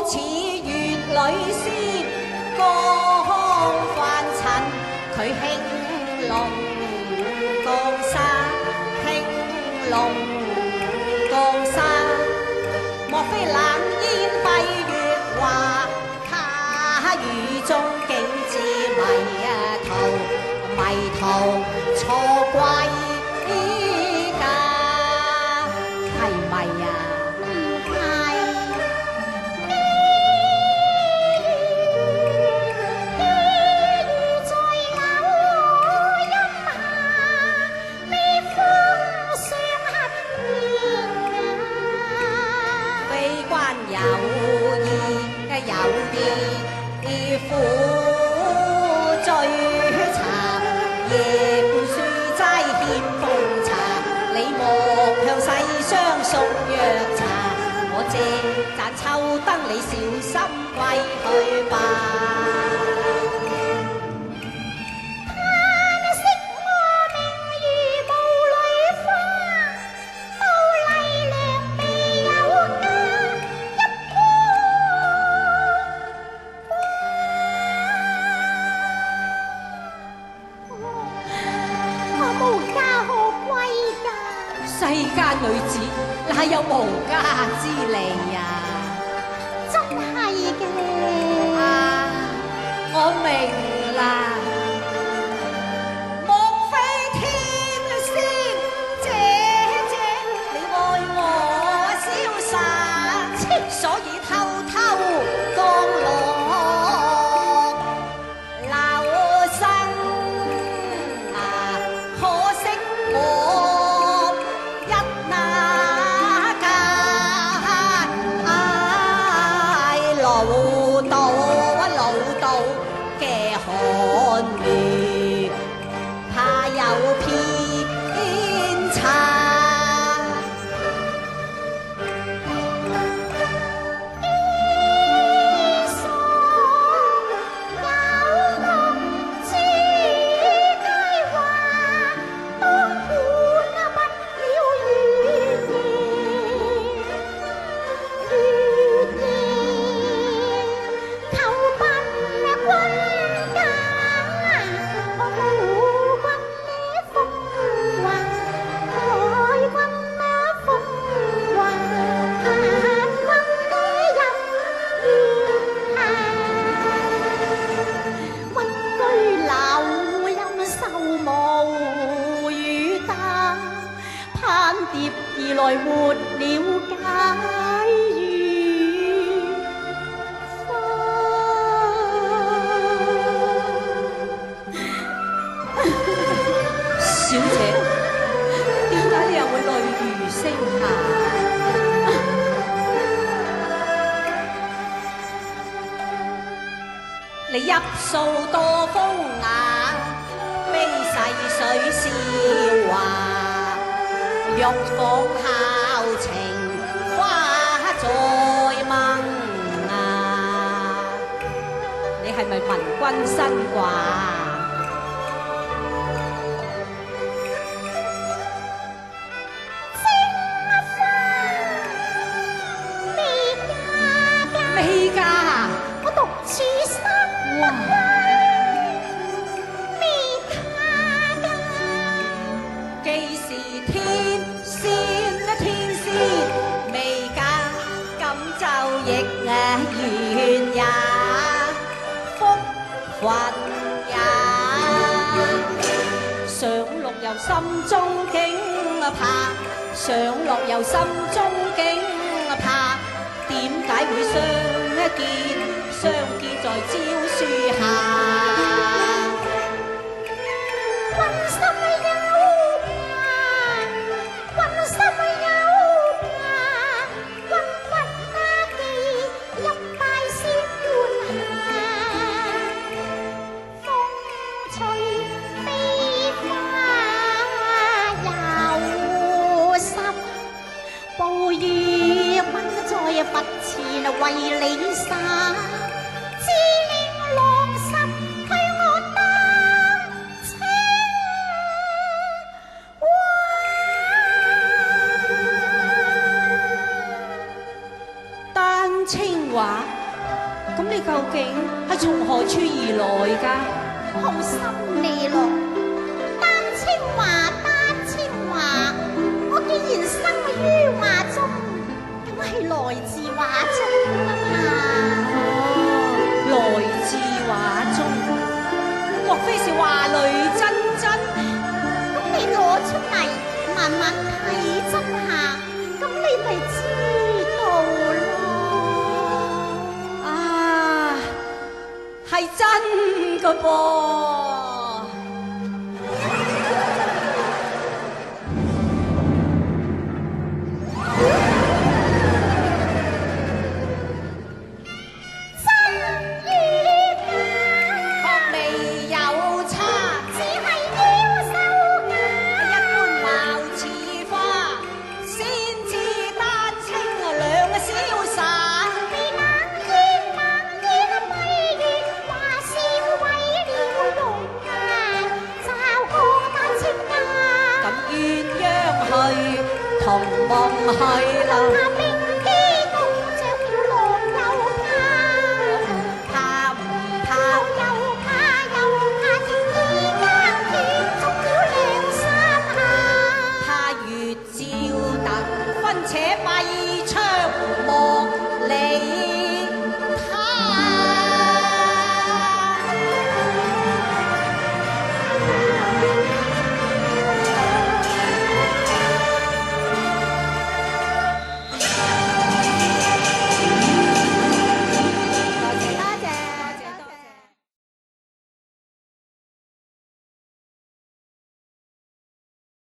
似月女仙，光翻襯佢興隆江山，興隆江山。莫非冷煙蔽月華，卡雨中景致迷途錯歸家，係咪啊？唔係。苦醉茶，夜半書齋欠奉茶，你莫向世上送藥茶，我借盞秋燈，你小心歸去吧。世間女子哪有無家之理呀？真係嘅。啊，我明啦。莫非天仙姐姐你愛我瀟灑，所以偷偷降落樓生啊？可惜我老道嘅寒月，怕有偏差。衣裳有夢知計劃，當管不了月蝶而來沒了解與小姐，點解你又會淚如星下？你入數多風雅，悲逝水笑話。玉鳳孝情花在萌啊！你係咪文君身掛？未嫁，我獨此身哇！既是天仙未嫁，咁就亦緣也，福運也。上六又心中驚怕，上六又心中驚怕，點解會相見在蕉樹下？暴雨奔在佛前為你灑，知令郎心推我單單清華。來㗎？好心你咯，單清華，單清華，我既然生於華中，梗係來自華中啦嘛。哦，來自華中，莫非是華雷真真？咁你攞出嚟慢慢睇真下，咁你咪知道咯。啊，係真㗎噃！同夢去啦。